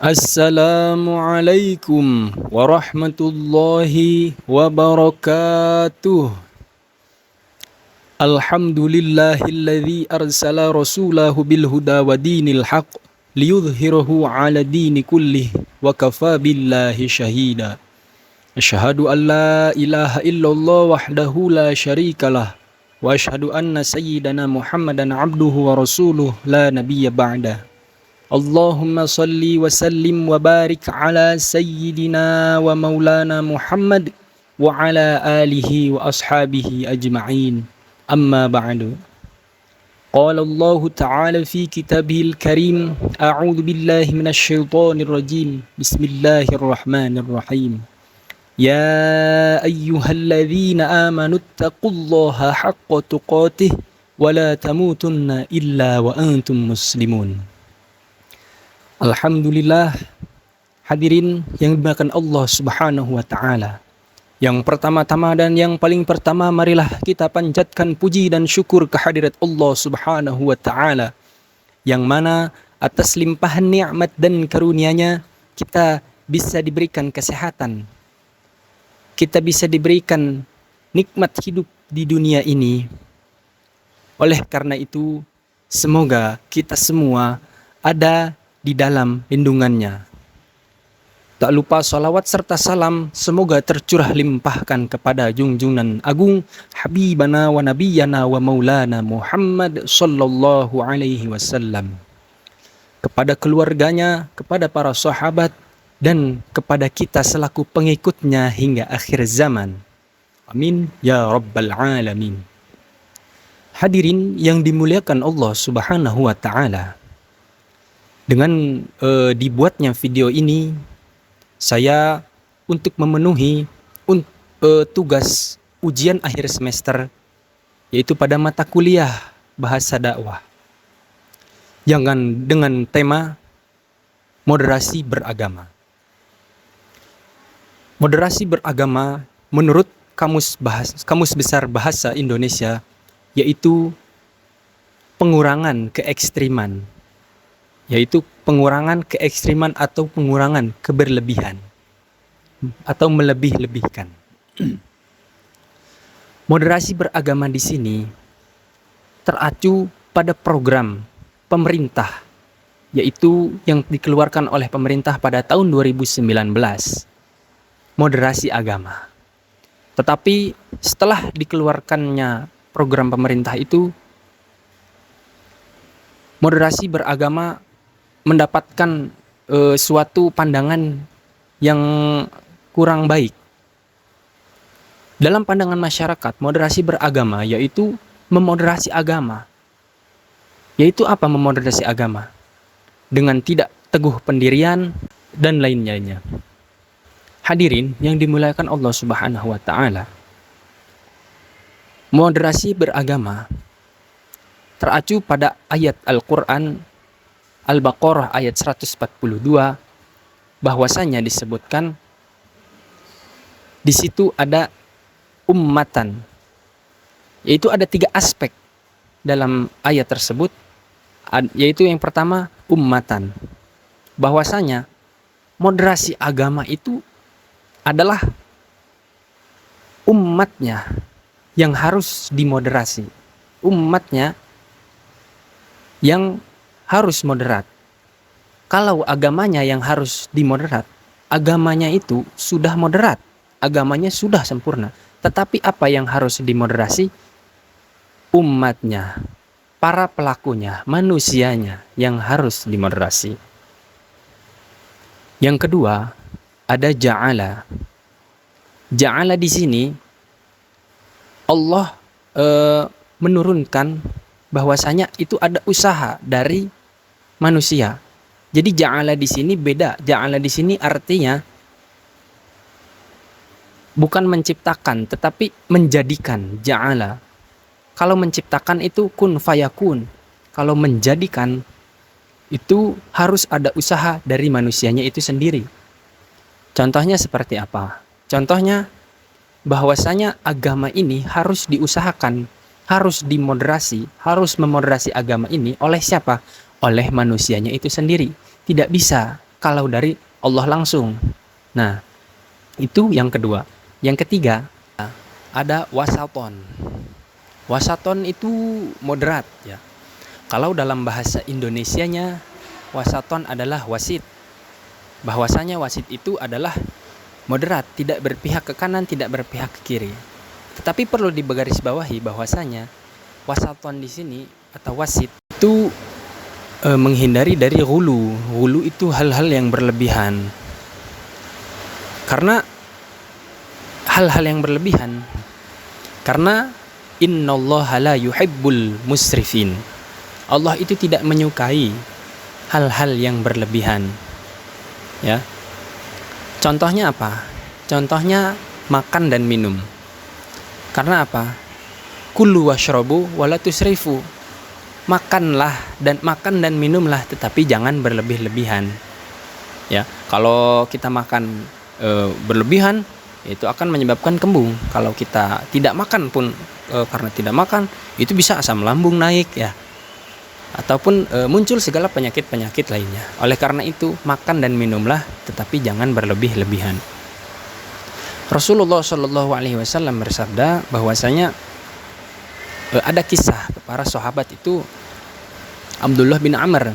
Assalamualaikum warahmatullahi wabarakatuh. Alhamdulillahilladzi arsala rasulahu bil huda wa dinil haq liyudhhirahu 'ala dini kullih wa kafa billahi syahida. Asyhadu an la ilaha illallah wahdahu la syarikalah wa asyhadu anna sayyidana Muhammadan abduhu wa rasuluh la nabiyya ba'dah. Allahumma salli wa sallim wa barik ala sayyidina wa maulana Muhammad wa ala alihi wa ashabihi ajma'in. Amma ba'du. Qala Allah Ta'ala fi kitabihil karim, a'udzu billahi minasy syaithanir rajim. Bismillahirrahmanirrahim. Ya ayyuhalladzina amanu taqullaha haqqa tuqatih wa la tamutunna illa wa antum muslimun. Alhamdulillah, hadirin yang dimuliakan Allah Subhanahu wa taala. Yang pertama-tama dan yang paling pertama, marilah kita panjatkan puji dan syukur kehadirat Allah Subhanahu wa taala, yang mana atas limpahan nikmat dan karunia-Nya kita bisa diberikan kesehatan. Kita bisa diberikan nikmat hidup di dunia ini. Oleh karena itu, semoga kita semua ada di dalam lindungannya. Tak lupa salawat serta salam semoga tercurah limpahkan kepada junjungan agung Habibana wa Nabiyana wa Maulana Muhammad sallallahu alaihi wasallam, kepada keluarganya, kepada para sahabat, dan kepada kita selaku pengikutnya hingga akhir zaman. Amin ya rabbal alamin. Hadirin yang dimuliakan Allah Subhanahu wa taala, dengan dibuatnya video ini, saya untuk memenuhi tugas ujian akhir semester, yaitu pada mata kuliah bahasa dakwah, dengan tema moderasi beragama. Moderasi beragama menurut Kamus Besar Bahasa Indonesia yaitu pengurangan keekstriman, atau pengurangan keberlebihan atau melebih-lebihkan. Moderasi beragama di sini teracu pada program pemerintah, yaitu yang dikeluarkan oleh pemerintah pada tahun 2019, moderasi agama. Tetapi setelah dikeluarkannya program pemerintah itu, moderasi beragama mendapatkan suatu pandangan yang kurang baik. Dalam pandangan masyarakat, moderasi beragama yaitu memoderasi agama. Yaitu apa memoderasi agama? Dengan tidak teguh pendirian dan lain-lainnya. Hadirin yang dimuliakan Allah Subhanahu wa taala, moderasi beragama teracu pada ayat Al-Quran Al-Baqarah ayat 142, bahwasanya disebutkan di situ ada ummatan, yaitu ada 3 aspek dalam ayat tersebut, yaitu yang pertama ummatan, bahwasanya moderasi agama itu adalah umatnya yang harus dimoderasi, umatnya yang harus moderat. Kalau agamanya yang harus dimoderat, agamanya itu sudah moderat, agamanya sudah sempurna. Tetapi apa yang harus dimoderasi? Umatnya, para pelakunya, manusianya yang harus dimoderasi. Yang kedua, ada ja'ala. Ja'ala di sini Allah menurunkan bahwasanya itu ada usaha dari manusia. Jadi ja'ala di sini beda. Ja'ala di sini artinya bukan menciptakan, tetapi menjadikan. Ja'ala. Kalau menciptakan itu kun fayakun. Kalau menjadikan itu harus ada usaha dari manusianya itu sendiri. Contohnya seperti apa? Contohnya bahwasanya agama ini harus diusahakan, harus dimoderasi, harus memoderasi agama ini oleh siapa? Oleh manusianya itu sendiri. Tidak bisa kalau dari Allah langsung. Nah, itu yang kedua. Yang ketiga, ada wasaton. Wasaton itu moderat ya. Kalau dalam bahasa Indonesianya, wasaton adalah wasit. Bahwasanya wasit itu adalah moderat, tidak berpihak ke kanan, tidak berpihak ke kiri. Tetapi perlu digarisbawahi bahwasanya wasaton di sini atau wasit itu menghindari dari ghulu. Ghulu itu hal-hal yang berlebihan. Karena hal-hal yang berlebihan. Karena innallaha la yuhibbul musrifin. Allah itu tidak menyukai hal-hal yang berlebihan. Ya. Contohnya apa? Contohnya makan dan minum. Karena apa? Kulu washrabu wala tusrifu. Makan dan minumlah, tetapi jangan berlebih-lebihan. Ya, kalau kita makan berlebihan, itu akan menyebabkan kembung. Kalau kita tidak makan pun karena tidak makan, itu bisa asam lambung naik ya. Ataupun muncul segala penyakit-penyakit lainnya. Oleh karena itu, makan dan minumlah, tetapi jangan berlebih-lebihan. Rasulullah Shallallahu Alaihi Wasallam bersabda bahwasanya ada kisah para sahabat itu Abdullah bin Amr.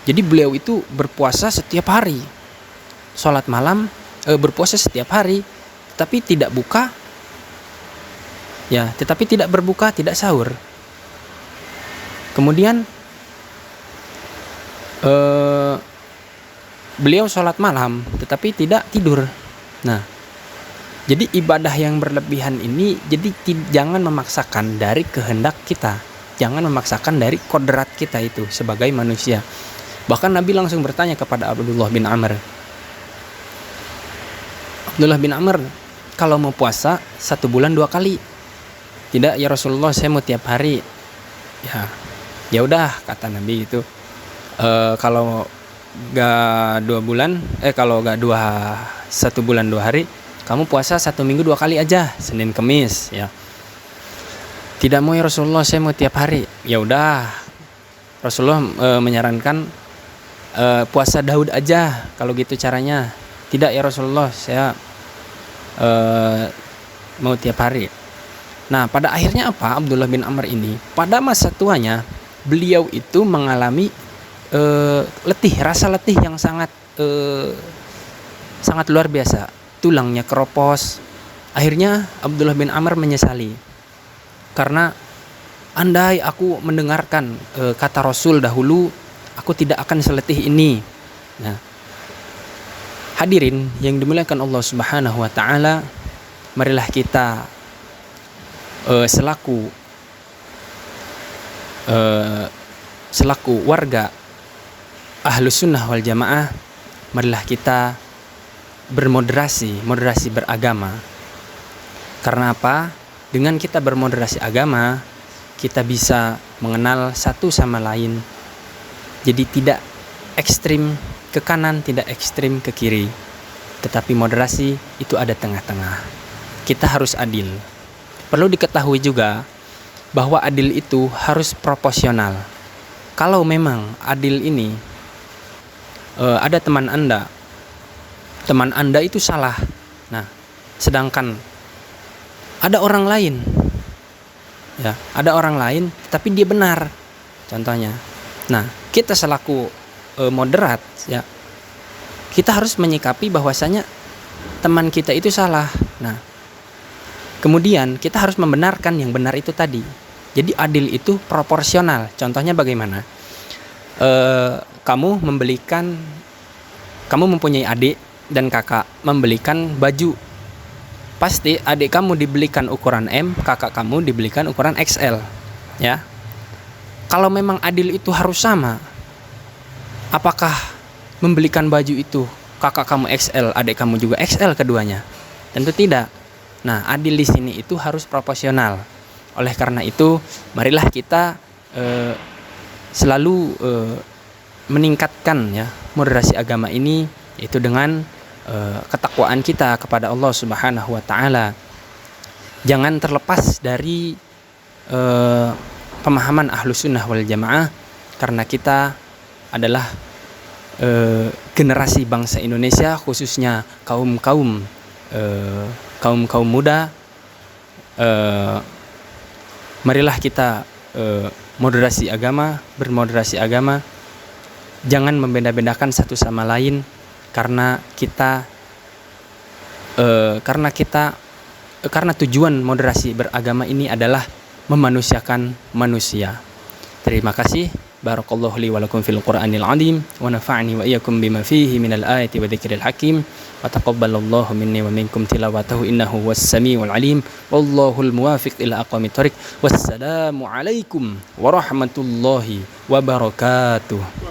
Jadi beliau itu berpuasa setiap hari, sholat malam, berpuasa setiap hari, tetapi tidak buka, ya, tetapi tidak berbuka, tidak sahur. Kemudian beliau sholat malam tetapi tidak tidur. Nah, jadi ibadah yang berlebihan ini jadi jangan memaksakan dari kehendak kita, jangan memaksakan dari kodrat kita itu sebagai manusia. Bahkan Nabi langsung bertanya kepada Abdullah bin Amr, Abdullah bin Amr, kalau mau puasa 1 bulan 2 kali. Tidak ya Rasulullah, saya mau tiap hari. Ya udah, kata Nabi itu, kalau gak 2 bulan, kalau gak 1 bulan 2 hari, kamu puasa 1 minggu 2 kali aja, Senin Kemis ya. Tidak mau ya Rasulullah, saya mau tiap hari. Ya udah, Rasulullah menyarankan puasa Daud aja kalau gitu caranya. Tidak ya Rasulullah, saya mau tiap hari. Nah, pada akhirnya apa? Abdullah bin Amr ini pada masa tuanya beliau itu mengalami rasa letih yang sangat luar biasa. Tulangnya keropos. Akhirnya Abdullah bin Amr menyesali. Karena andai aku mendengarkan kata Rasul dahulu, aku tidak akan seletih ini. Nah, hadirin yang dimuliakan Allah Subhanahu wa taala, marilah kita selaku warga Ahlus Sunnah wal Jamaah, marilah kita bermoderasi beragama. Karena apa? Dengan kita bermoderasi agama, kita bisa mengenal satu sama lain. Jadi tidak ekstrim ke kanan, tidak ekstrim ke kiri. Tetapi moderasi itu ada tengah-tengah. Kita harus adil. Perlu diketahui juga bahwa adil itu harus proporsional. Kalau memang adil ini ada teman Anda itu salah. Nah, sedangkan ada orang lain, ya, ada orang lain, tapi dia benar. Contohnya, nah, kita selaku moderat, ya, kita harus menyikapi bahwasanya teman kita itu salah. Nah, kemudian kita harus membenarkan yang benar itu tadi. Jadi adil itu proporsional. Contohnya bagaimana? Kamu mempunyai adik dan kakak, membelikan baju. Pasti adik kamu dibelikan ukuran M, kakak kamu dibelikan ukuran XL, ya. Kalau memang adil itu harus sama, apakah membelikan baju itu kakak kamu XL, adik kamu juga XL keduanya? Tentu tidak. Nah, adil di sini itu harus proporsional. Oleh karena itu, marilah kita selalu meningkatkan ya moderasi agama ini, yaitu dengan ketakwaan kita kepada Allah Subhanahu wa taala. Jangan terlepas dari pemahaman Ahlus Sunnah wal Jamaah, karena kita adalah generasi bangsa Indonesia, khususnya kaum muda, marilah kita bermoderasi agama, jangan membeda-bedakan satu sama lain, karena tujuan moderasi beragama ini adalah memanusiakan manusia. Terima kasih. Barakallahu li wa lakum fil Qur'anil azim wa nafa'ani wa iyyakum bima fihi minal ayati wa dzikril hakim wa taqabbalallahu minni wa minkum tilawatahu innahu huwas samiul alim wallahul muwafiq ila aqwamit thoriq. Wassalamu alaikum warahmatullahi wabarakatuh.